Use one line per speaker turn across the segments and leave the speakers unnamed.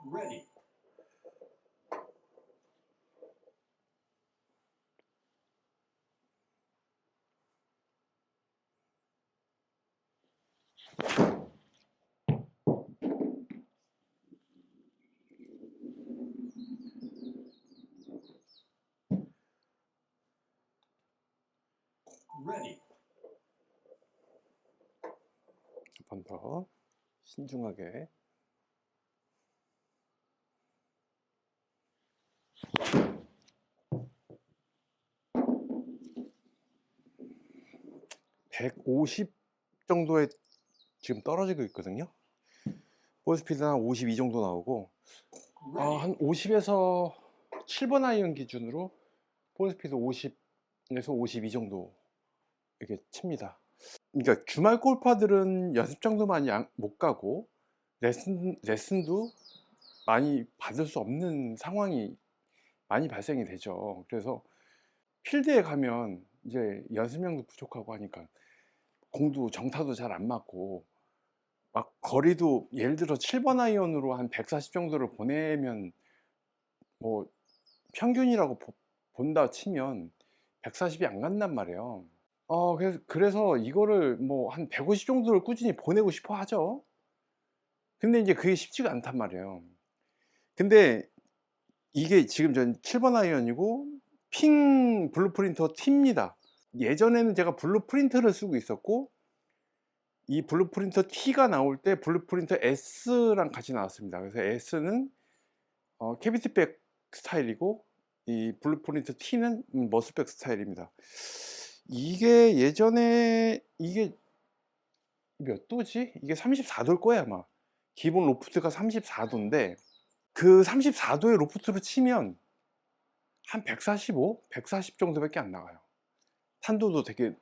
Ready. Ready.
한 번 더 신중하게. (150) 정도에 지금 떨어지고 있거든요. 볼 스피드는 한 52 정도 나오고, 한 50에서 7번 아이언 기준으로 볼 스피드 50에서 52 정도 이렇게 칩니다. 그러니까 주말 골퍼들은 연습장도 많이 못 가고 레슨도 많이 받을 수 없는 상황이 많이 발생이 되죠. 그래서 필드에 가면 이제 연습량도 부족하고 하니까 공도 정타도 잘 안 맞고, 막 거리도 예를 들어 7번 아이언으로 한 140 정도를 보내면, 뭐 평균이라고 본다 치면 140이 안 간단 말이에요. 그래서 이거를 뭐 한 150 정도를 꾸준히 보내고 싶어 하죠. 근데 이제 그게 쉽지가 않단 말이에요. 근데 이게 지금 전 7번 아이언이고 핑 블루프린터 T입니다. 예전에는 제가 블루프린트를 쓰고 있었고, 이 블루프린터 T가 나올 때 블루프린터 S랑 같이 나왔습니다. 그래서 S는 캐비티백 스타일이고, 이 블루프린트 T는 머슬백 스타일입니다. 이게 예전에 이게 몇 도지? 이게 34도일 거야 아마. 기본 로프트가 34도인데 그 34도의 로프트로 치면 한 145, 140 정도밖에 안 나가요. 탄도도 되게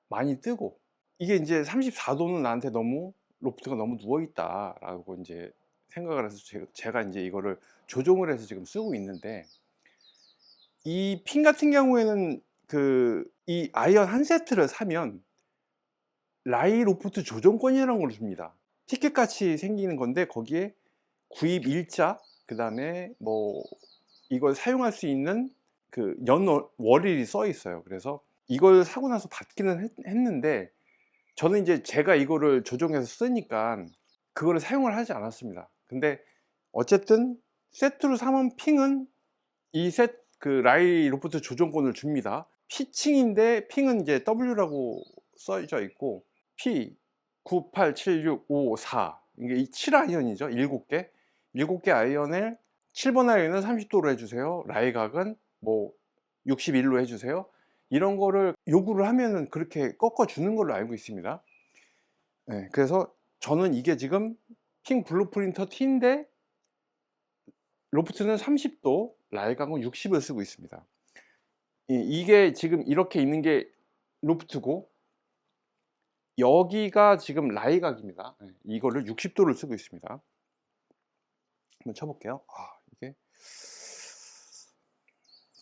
많이 뜨고. 이게 이제 34도는 나한테 너무 로프트가 너무 누워 있다라고 이제 생각을 해서 제가 이제 이거를 조정을 해서 지금 쓰고 있는데, 이 핀 같은 경우에는 이 아이언 한 세트를 사면 라이 로프트 조정권이라는 걸 줍니다. 티켓 같이 생기는 건데 거기에 구입 일자, 그 다음에 뭐 이걸 사용할 수 있는 그 월일이 써 있어요. 그래서 이걸 사고 나서 받기는 했는데, 저는 이제 제가 이거를 조정해서 쓰니까 그거를 사용을 하지 않았습니다. 근데 어쨌든 세트로 사면 핑은 그 라이 로프트 조정권을 줍니다. 피칭인데 핑은 이제 W라고 써져 있고, P 9, 8, 7, 6, 5, 4, 이게 이 7아이언이죠. 7개 7개 아이언을 7번 아이언은 30도로 해주세요, 라이각은 뭐 61로 해주세요, 이런 거를 요구를 하면은 그렇게 꺾어 주는 걸로 알고 있습니다. 네, 그래서 저는 이게 지금 핑 블루프린터 T인데 로프트는 30도, 라이각은 60을 쓰고 있습니다. 이게 지금 이렇게 있는 게 로프트고, 여기가 지금 라이각입니다. 이거를 60도를 쓰고 있습니다. 한번 쳐볼게요. 이게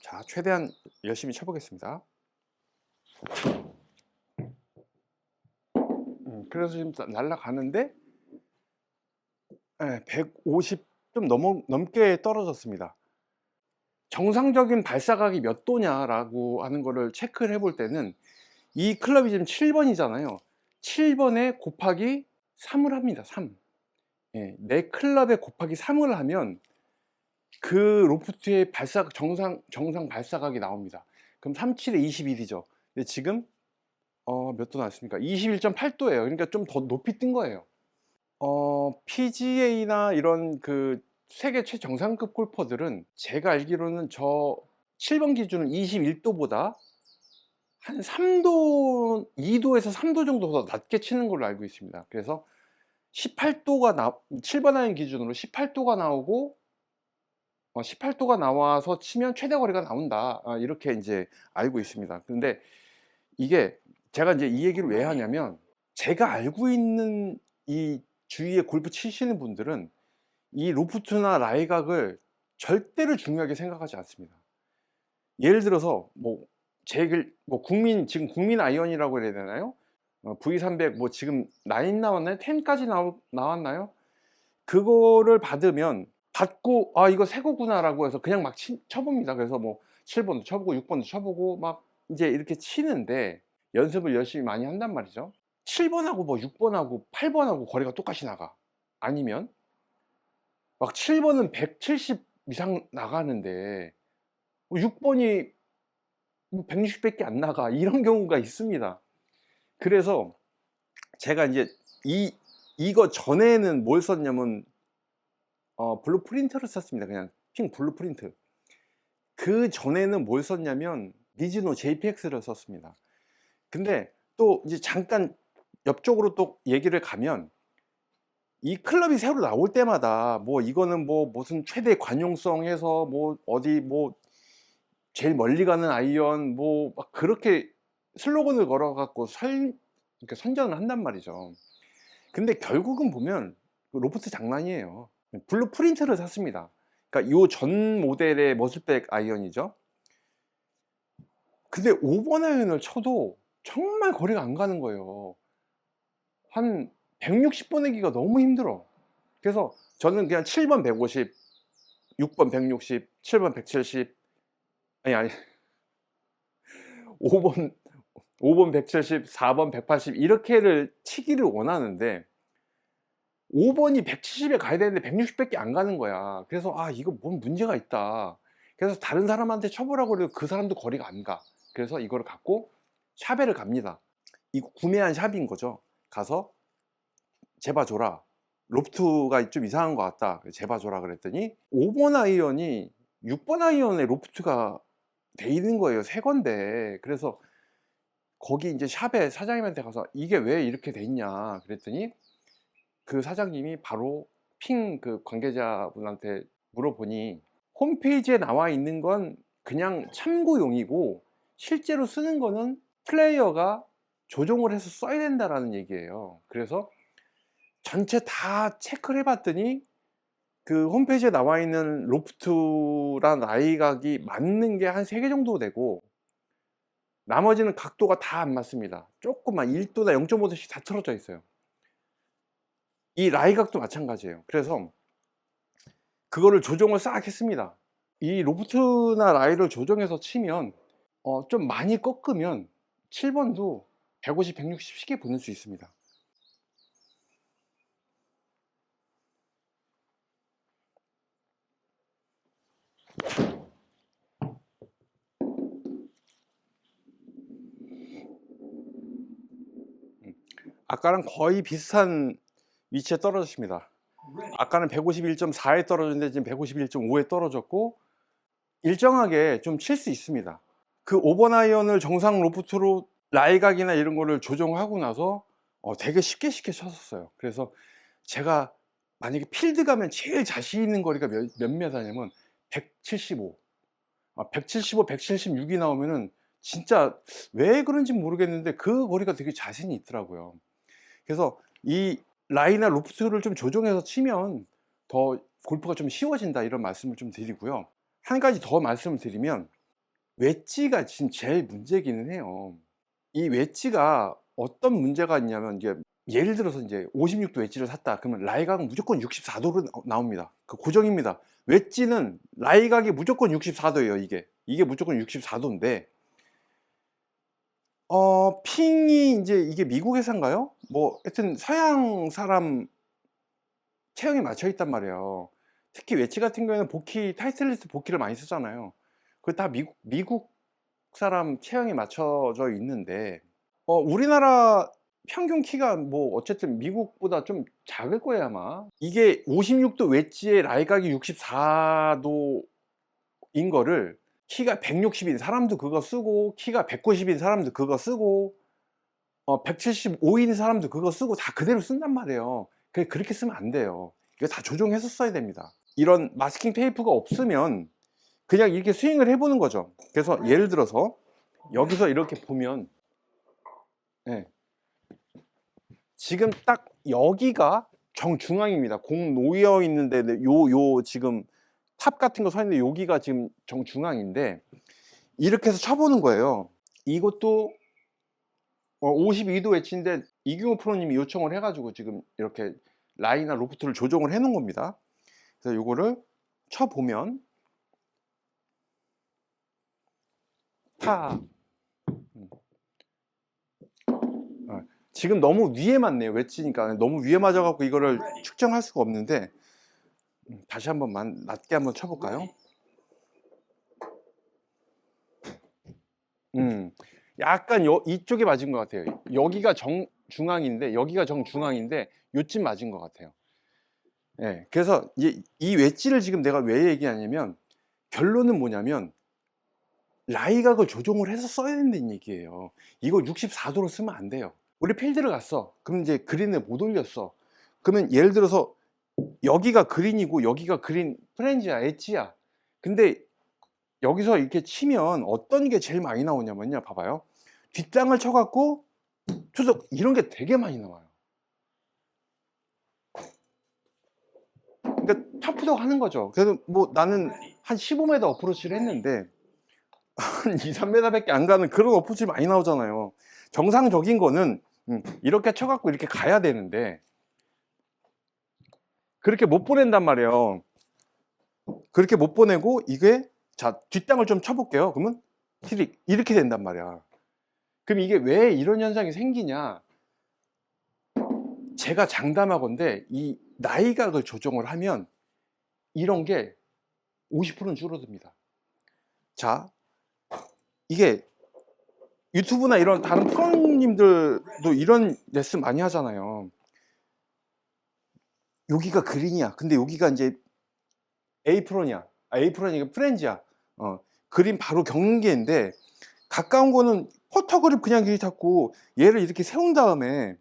자, 최대한 열심히 쳐보겠습니다. 그래서 지금 날아가는데 150 좀 넘게 떨어졌습니다. 정상적인 발사각이 몇 도냐라고 하는 거를 체크를 해볼 때는, 이 클럽이 지금 7번이잖아요. 7번에 곱하기 3을 합니다. 3. 내 클럽에 곱하기 3을 하면 그 로프트의 정상 발사각이 나옵니다. 그럼 37에 21이죠. 근데 지금 몇 도 나왔습니까? 21.8도예요. 그러니까 좀 더 높이 뜬 거예요. PGA나 이런 그 세계 최정상급 골퍼들은 제가 알기로는 저 7번 기준은 21도보다 한 3도, 2도에서 3도 정도 더 낮게 치는 걸로 알고 있습니다. 그래서 18도가 7번 아이언 기준으로 18도가 나오고, 18도가 나와서 치면 최대 거리가 나온다, 이렇게 이제 알고 있습니다. 근데 이게 제가 이제 이 얘기를 왜 하냐면, 제가 알고 있는 이 주위에 골프 치시는 분들은 이 로프트나 라이각을 절대로 중요하게 생각하지 않습니다. 예를 들어서 뭐 지금 국민 아이언이라고 해야 되나요? V300 뭐 지금 9 나왔나요? 10까지 나왔나요? 그거를 받으면 받고 '아 이거 새 거구나.'라고 해서 그냥 막 쳐봅니다. 그래서 뭐 7번도 쳐보고 6번도 쳐보고 막 이제 이렇게 치는데 연습을 열심히 많이 한단 말이죠. 7번하고 뭐 6번하고 8번하고 거리가 똑같이 나가. 아니면 막 7번은 170 이상 나가는데 뭐 6번이 뭐 160 밖에 안 나가. 이런 경우가 있습니다. 그래서 제가 인제 이거 전에는 뭘 썼냐면 블루 프린트를 썼습니다. 그냥 핑 블루 프린트. 그전에는 뭘 썼냐면 미즈노 JPX를 썼습니다. 근데 또 이제 잠깐 옆쪽으로 또 얘기를 가면 이 클럽이 새로 나올 때마다 뭐 이거는 뭐 무슨 최대 관용성 해서 뭐 어디 뭐 제일 멀리 가는 아이언 뭐 막 그렇게 슬로건을 걸어 갖고 이렇게 선전을 한단 말이죠. 근데 결국은 보면 그 로프트 장난이에요. 블루 프린트를 샀습니다. 그러니까 요 전 모델의 머슬백 아이언이죠. 근데 5번 아이언을 쳐도 정말 거리가 안 가는 거예요. 한 160 보내기가 너무 힘들어. 그래서 저는 그냥 7번 150, 6번 160, 7번 170, 아니 5번 170, 4번 180 이렇게를 치기를 원하는데 5번이 170에 가야 되는데 160 밖에 안 가는 거야. 그래서 '아 이거 뭔 문제가 있다.' 그래서 다른 사람한테 쳐보라고 그래도 그 사람도 거리가 안 가. 그래서 이거를 갖고 샵에를 갑니다. 이거 구매한 샵인 거죠. 가서 "제봐 줘라. 로프트가 좀 이상한 것 같다. 제봐 줘라." 그랬더니 5번 아이언이 6번 아이언에 로프트가 돼 있는 거예요. 새 건데. 그래서 거기 인제 샵에 사장님한테 가서 "이게 왜 이렇게 돼 있냐." 그랬더니 그 사장님이 바로 핑 그 관계자분한테 물어보니 홈페이지에 나와 있는 건 그냥 참고용이고 실제로 쓰는 거는 플레이어가 조종을 해서 써야 된다라는 얘기예요. 그래서 전체 다 체크를 해 봤더니 그 홈페이지에 나와 있는 로프트랑 라이각이 맞는 게 한 3개 정도 되고 나머지는 각도가 다 안 맞습니다. 쪼끔만 1 도나 0.5 도씩 다 틀어져 있어요. 이 라이각도 마찬가지예요. 그래서 그거를 조정을 싹 했습니다. 이 로프트나 라이를 조정해서 치면 좀 많이 꺾으면 7 번도 150, 160 쉽게 보낼 수 있습니다. 아까랑 거의 비슷한 위치에 떨어졌습니다. 아까는 151.4에 떨어졌는데 지금 151.5에 떨어졌고 일정하게 좀 칠 수 있습니다. 그 5번 아이언을 정상 로프트로 라이각이나 이런 거를 조정하고 나서 되게 쉽게 쳤었어요. 그래서 제가 만약에 필드 가면 제일 자신 있는 거리가 몇 미터냐면 175. 175, 176이 나오면은 진짜 왜 그런지 모르겠는데 그 거리가 되게 자신이 있더라고요. 그래서 이 라이나 로프트를 좀 조정해서 치면 더 골프가 좀 쉬워진다 이런 말씀을 좀 드리고요. 한 가지 더 말씀을 드리면 웨지가 제일 문제기는 해요. 이 웨지가 어떤 문제가 있냐면 이제 예를 들어서 이제 56도 웨지를 샀다. 그러면 라이각은 무조건 64도로 나옵니다. 그 고정입니다. 웨지는 라이각이 무조건 64도예요, 이게. 이게 무조건 64도인데 핑이 인제 이게 미국 회사인가요? 뭐 하여튼 서양 사람 체형에 맞춰 있단 말이에요. 특히 웨지 같은 경우에는 보키 타이틀리스트 보키를 많이 쓰잖아요. 그거 다 미국 사람 체형에 맞춰져 있는데 우리나라 평균 키가 뭐 어쨌든 미국보다 좀 작을 거예요 아마. 이게 56도 웨지에 라이각이 64도인 거를 키가 160인 사람도 그거 쓰고 키가 190인 사람도 그거 쓰고 175인 사람도 그거 쓰고 다 그대로 쓴단 말이에요. 그렇게 쓰면 안 돼요. 이거 다 조정해서 써야 됩니다. 이런 마스킹 테이프가 없으면 그냥 이렇게 스윙을 해 보는 거죠. 그래서 예를 들어서 여기서 이렇게 보면 예. 지금 딱 여기가 정중앙입니다. 공 놓여 있는데 요 지금 탑 같은 거 서 있는데 여기가 지금 정중앙인데 이렇게 해서 쳐 보는 거예요. 이것도 52도 웨지인데 이규호 프로님이 요청을 해 가지고 지금 이렇게 라이나 로프트를 조정을 해 놓은 겁니다. 그래서 요거를 쳐보면 타 지금 너무 위에 맞네요. 웨지니까 너무 위에 맞아갖고 이거를 측정할 수가 없는데 다시 한번 낮게 한번 쳐볼까요? 약간 이쪽에 맞은 것 같아요. 여기가 정중앙인데 여기가 정중앙인데 요쯤 맞은 것 같아요. 네, 그래서 이 웨지를 지금 내가 왜 얘기하냐면 결론은 뭐냐면 라이각을 조정을 해서 써야 된다는 얘기예요. 이거 64도로 쓰면 안 돼요. 우리 필드를 갔어. 그럼 이제 그린을 못 올렸어. 그러면 예를 들어서 여기가 그린이고 여기가 그린 프렌즈야, 엣지야. 근데 여기서 이렇게 치면 어떤 게 제일 많이 나오냐면요. 봐봐요. 뒷땅을 쳐갖고 투석 이런 게 되게 많이 나와요. 그러니까 터프덕 하는 거죠. 그래서 뭐 나는 한 15m 어프로치를 했는데 한 2, 3m 밖에 안 가는 그런 어프로치 많이 나오잖아요. 정상적인 거는 이렇게 쳐갖고 이렇게 가야 되는데 그렇게 못 보낸단 말이에요. 그렇게 못 보내고 이게 자 뒷땅을 좀 쳐볼게요. 그러면 트릭 이렇게 된단 말이야. 그럼 이게 왜 이런 현상이 생기냐? 제가 장담하건대 이 나이각을 조정을 하면 이런 게 50%는 줄어듭니다. 자, 이게 유튜브나 이런 다른 프로님들도 이런 레슨 많이 하잖아요. 여기가 그린이야. 근데 여기가 이제 A프론이야. A프론이 프렌즈야. 그린 바로 경계인데 가까운 거는 퍼터 그립 그냥 이렇게 잡고 얘를 이렇게 세운 다음에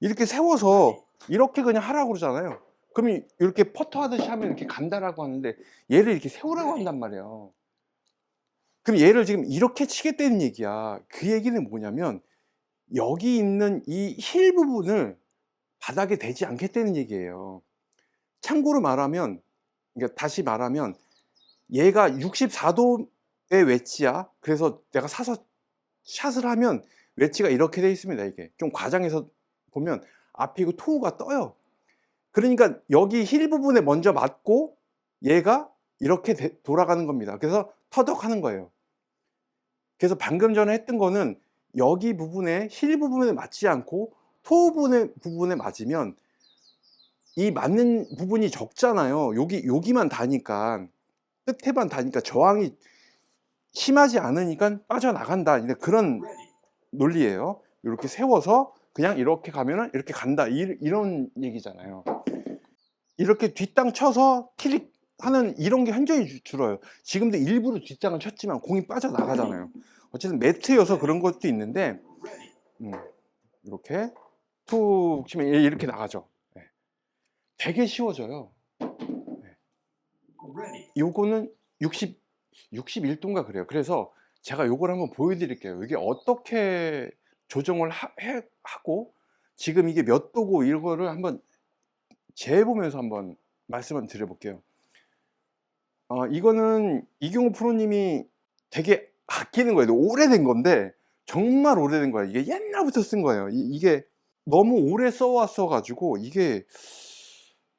이렇게 세워서 이렇게 그냥 하라고 그러잖아요. 그럼 이렇게 퍼터 하듯이 하면 이렇게 간다라고 하는데 얘를 이렇게 세우라고 한단 말이에요. 그럼 얘를 지금 이렇게 치겠다는 얘기야. 그 얘기는 뭐냐면 여기 있는 이 힐 부분을 바닥에 대지 않겠다는 얘기예요. 참고로 말하면, 그러니까 다시 말하면 얘가 64도의 웨지야. 그래서 내가 사서 샷을 하면 웨지가 이렇게 돼 있습니다. 이게 좀 과장해서 보면 앞이고 토우가 떠요. 그러니까 여기 힐 부분에 먼저 맞고 얘가 이렇게 돌아가는 겁니다. 그래서 터덕하는 거예요. 그래서 방금 전에 했던 거는 여기 부분에 힐 부분에 맞지 않고 토우 부분에 맞으면 이 맞는 부분이 적잖아요. 여기만 닿으니까 끝에만 닿으니까 저항이 심하지 않으니까 빠져나간다. 그런 논리예요. 이렇게 세워서 그냥 이렇게 가면은 이렇게 간다. 이런 얘기잖아요. 이렇게 뒷땅 쳐서 킬릭 하는 이런 게 현저히 줄어요. 지금도 일부러 뒷땅을 쳤지만 공이 빠져나가잖아요. 어쨌든 매트여서 그런 것도 있는데 이렇게 툭 치면 이렇게 나가죠. 네. 되게 쉬워져요. 네. 요거는 61도인가 그래요. 그래서 제가 요걸 한번 보여드릴게요. 이게 어떻게 조정을 하고 지금 이게 몇 도고 이거를 한번 재보면서 한번 말씀을 드려볼게요. 이거는 이경호 프로님이 되게 아끼는 거예요. 오래된 건데 정말 오래된 거예요. 이게 옛날부터 쓴 거예요. 이게 너무 오래 써왔어 가지고 이게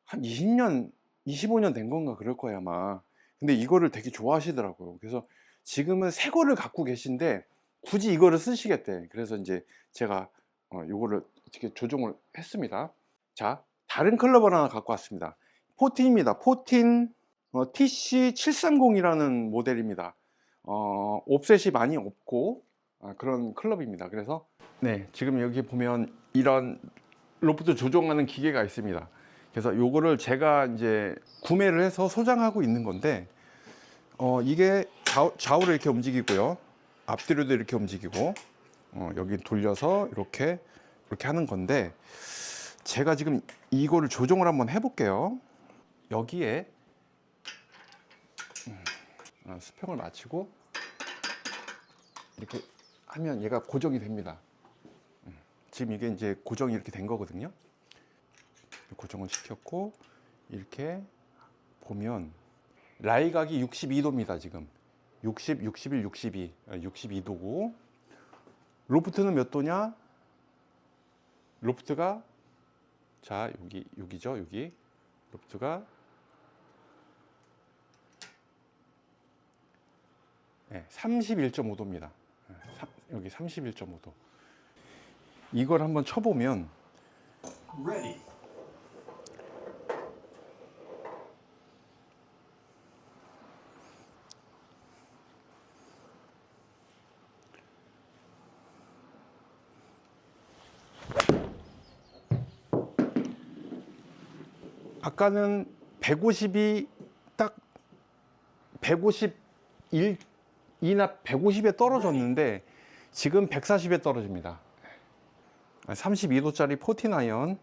한 20년 25년 된 건가 그럴 거예요 아마. 근데 이거를 되게 좋아하시더라고요. 그래서 지금은 새 거를 갖고 계신데 굳이 이거를 쓰시겠대. 그래서 이제 제가 요거를 이렇게 조정을 했습니다. 자, 다른 클럽을 하나 갖고 왔습니다. 포틴입니다. 포틴 TC730이라는 모델입니다. 옵셋이 많이 없고 그런 클럽입니다. 그래서 네, 지금 여기 보면 이런 로프트 조정하는 기계가 있습니다. 그래서 요거를 제가 이제 구매를 해서 소장하고 있는 건데 이게 좌우로 이렇게 움직이고요. 앞뒤로도 이렇게 움직이고 여기 돌려서 이렇게 하는 건데 제가 지금 이거를 조정을 한번 해볼게요. 여기에 수평을 맞추고 이렇게 하면 얘가 고정이 됩니다. 지금 이게 이제 고정이 이렇게 된 거거든요. 고정을 시켰고 이렇게 보면 라이각이 62도입니다. 지금 60, 61, 62, 62도고 로프트는 몇 도냐? 로프트가 자 여기죠. 여기 로프트가 31.5도입니다. 여기 31.5도. 이걸 한번 쳐보면
Ready.
아까는 150이 딱 151이나 150에 떨어졌는데 지금 140에 떨어집니다. 32도짜리 14아이언.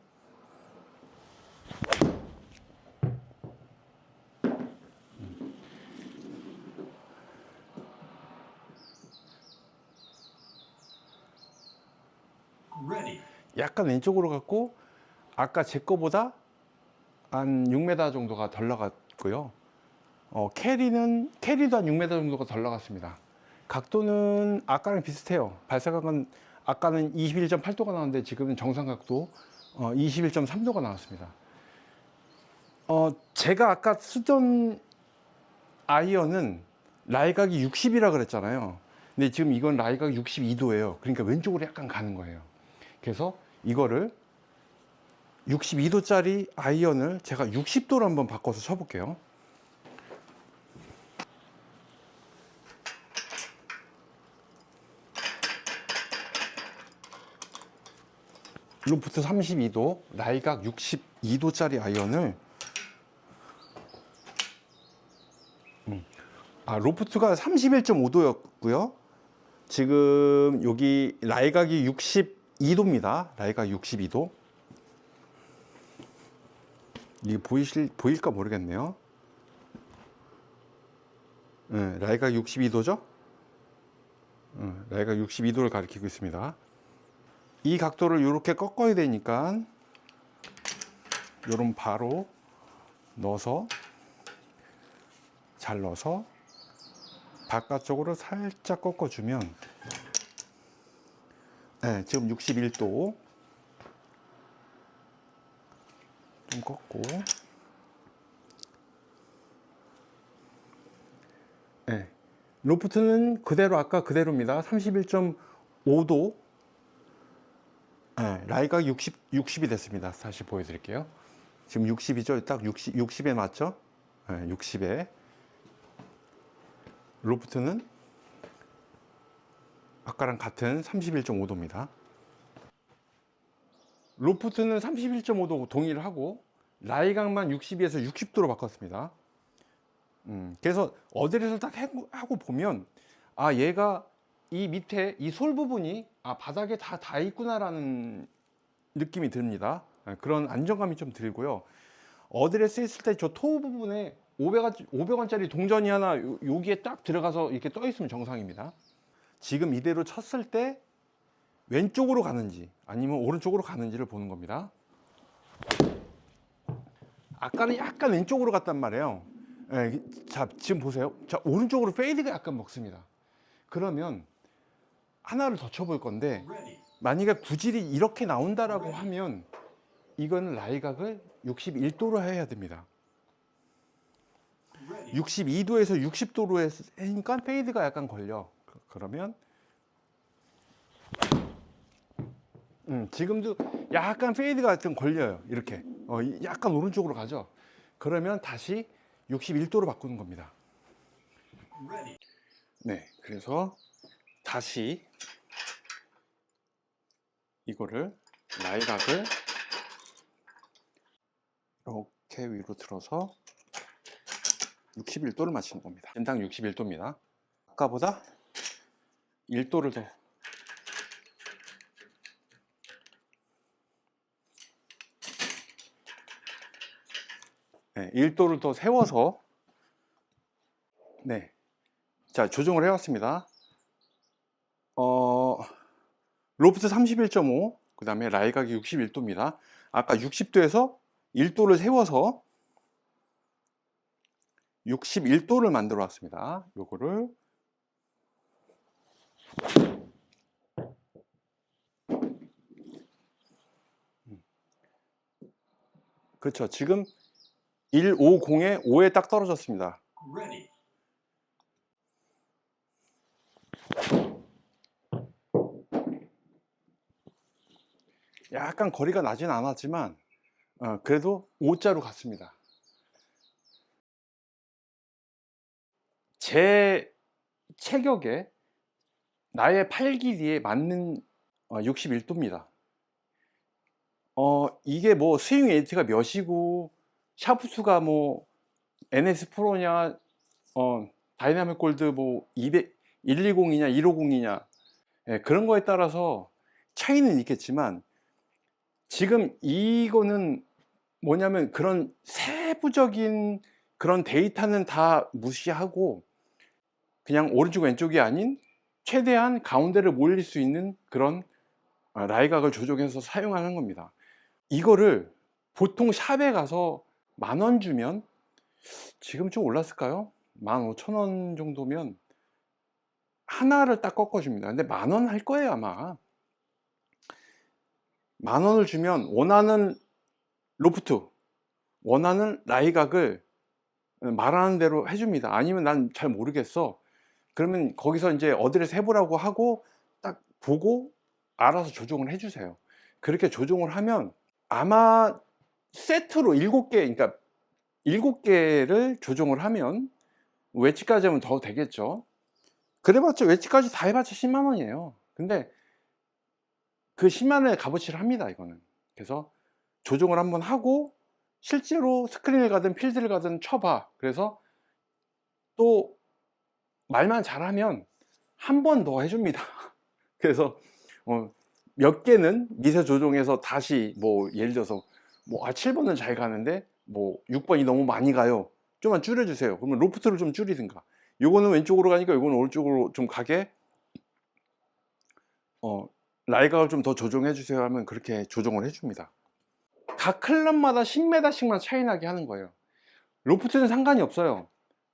Ready.
약간 왼쪽으로 갔고 아까 제 거보다 한 6m 정도가 덜 나갔고요. 캐리도 한 6m 정도가 덜 나갔습니다. 각도는 아까랑 비슷해요. 발사각은 아까는 21.8도가 나왔는데 지금은 정상 각도 21.3도가 나왔습니다. 제가 아까 쓰던 아이언은 라이각이 60이라 그랬잖아요. 근데 지금 이건 라이각이 62도예요. 그러니까 왼쪽으로 약간 가는 거예요. 그래서 이거를 62도짜리 아이언을 제가 60도로 한번 바꿔서 쳐볼게요. 로프트 32도, 라이각 62도짜리 아이언을 로프트가 31.5도였고요. 지금 여기 라이각이 62도입니다. 라이각 62도. 이게 보일까 모르겠네요. 네, 라이각 62도죠? 라이각 62도를 가리키고 있습니다. 이 각도를 이렇게 꺾어야 되니까 요런 바로 넣어서 잘 넣어서 바깥쪽으로 살짝 꺾어주면 네, 지금 61도 좀 꺾고 네, 로프트는 그대로 아까 그대로입니다. 31.5도 네, 라이각 60이 됐습니다. 다시 보여드릴게요. 지금 60이죠? 딱 60에 맞죠? 네, 60에 로프트는 아까랑 같은 31.5도입니다. 로프트는 31.5도 동의를 하고 라이각만 62에서 60도로 바꿨습니다. 그래서 어드레스를 딱 하고 보면 얘가 이 밑에 이 솔 부분이 바닥에 다 있구나라는 느낌이 듭니다. 그런 안정감이 좀 들고요. 어드레스 했을 때 저 토 부분에 500원짜리 동전이 하나 여기에 딱 들어가서 이렇게 떠 있으면 정상입니다. 지금 이대로 쳤을 때 왼쪽으로 가는지 아니면 오른쪽으로 가는지를 보는 겁니다. 아까는 약간 왼쪽으로 갔단 말이에요. 자, 지금 보세요. 자, 오른쪽으로 페이드가 약간 먹습니다. 그러면 하나를 더 쳐볼 건데 만약에 구질이 이렇게 나온다라고 하면 이거는 라이각을 61도로 해야 됩니다. 62도에서 60도로 하니까 페이드가 약간 걸려. 그러면 지금도 약간 페이드가 좀 걸려요. 이렇게 약간 오른쪽으로 가죠. 그러면 다시 61도로 바꾸는 겁니다. 네, 그래서 다시 이거를 라이각을 이렇게 위로 들어서 61도를 맞추는 겁니다. 연당 61도입니다. 아까보다 1도를 더 네, 1도를 더 세워서 네, 자 조정을 해왔습니다. 로프트 31.5, 그 다음에 라이각이 61도입니다. 아까 60도에서 1도를 세워서 61도를 만들어 왔습니다. 요거를 그렇죠. 지금 150에 5에 딱 떨어졌습니다. 약간 거리가 나진 않았지만 그래도 5자로 갔습니다. 제 체격에 나의 팔 길이에 맞는 61도입니다. 이게 뭐 스윙 웨이트가 몇이고 샤프트가 뭐 NS 프로냐 다이나믹 골드 뭐 120이냐 150이냐 그런 거에 따라서 차이는 있겠지만, 지금 이거는 뭐냐면 그런 세부적인 그런 데이터는 다 무시하고 그냥 오른쪽 왼쪽이 아닌 최대한 가운데를 몰릴 수 있는 그런 라이각을 조정해서 사용하는 겁니다. 이거를 보통 샵에 가서 10,000원 주면, 지금 좀 올랐을까요? 15,000원 정도면 하나를 딱 꺾어줍니다. 근데 10,000원 할 거예요 아마. 10,000원을 주면 원하는 로프트, 원하는 라이각을 말하는 대로 해줍니다. 아니면 난 잘 모르겠어, 그러면 거기서 이제 어드레스 해보라고 하고 딱 보고 알아서 조정을 해주세요. 그렇게 조정을 하면 아마 세트로 7개, 그러니까 7개를 조정을 하면 웨지까지 하면 더 되겠죠. 그래봤자 웨지까지 다 해봤자 10만 원이에요. 근데 그 10만 원의 값어치를 합니다 이거는. 그래서 조정을 한번 하고 실제로 스크린을 가든 필드를 가든 쳐봐. 그래서 또 말만 잘하면 한 번 더 해줍니다. 그래서 몇 개는 미세 조정해서 다시 뭐 예를 들어서 뭐 7번은 잘 가는데 뭐 6번이 너무 많이 가요, 좀만 줄여주세요. 그러면 로프트를 좀 줄이든가, 요거는 왼쪽으로 가니까 요거는 오른쪽으로 좀 가게 라이각을 좀 더 조정해 주세요 하면 그렇게 조정을 해줍니다. 각 클럽마다 10m씩만 차이 나게 하는 거예요. 로프트는 상관이 없어요.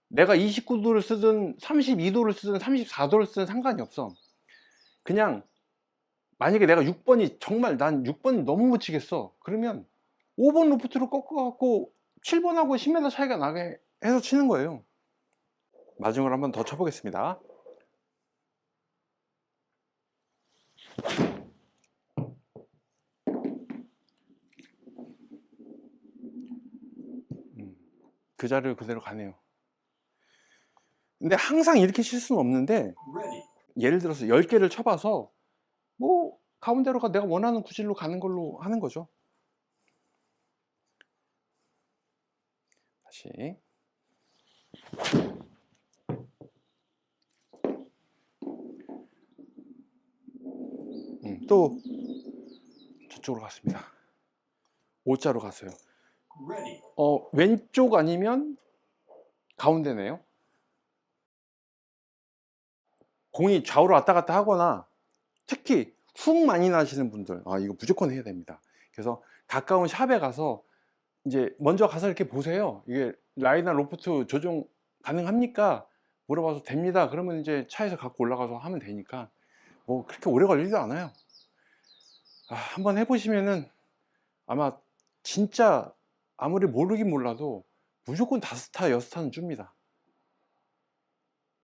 내가 29도를 쓰든 32도를 쓰든 34도를 쓰든 상관이 없어. 그냥 만약에 내가 6번이 정말 난 6번이 너무 못 치겠어, 그러면 5번 로프트로 꺾어갖고 7번하고 10m 차이가 나게 해서 치는 거예요. 마지막으로 한번 더 쳐보겠습니다. 그 자리를 그대로 가네요. 근데 항상 이렇게 칠 수는 없는데,
ready,
예를 들어서 10개를 쳐봐서 뭐 가운데로 내가 원하는 구질로 가는 걸로 하는 거죠. 다시 또 저쪽으로 갔습니다. 5자로 갔어요.
ready,
왼쪽 아니면 가운데네요. 공이 좌우로 왔다 갔다 하거나 특히 훅 많이 나시는 분들, 이거 무조건 해야 됩니다. 그래서 가까운 샵에 가서 이제 먼저 가서 이렇게 보세요. 이게 라이나 로프트 조정 가능합니까? 물어봐서 됩니다. 그러면 이제 차에서 갖고 올라가서 하면 되니까 뭐 그렇게 오래 걸리지도 않아요. 한번 해보시면은 아마 진짜 아무리 모르긴 몰라도 무조건 5스타 6스타는 줍니다.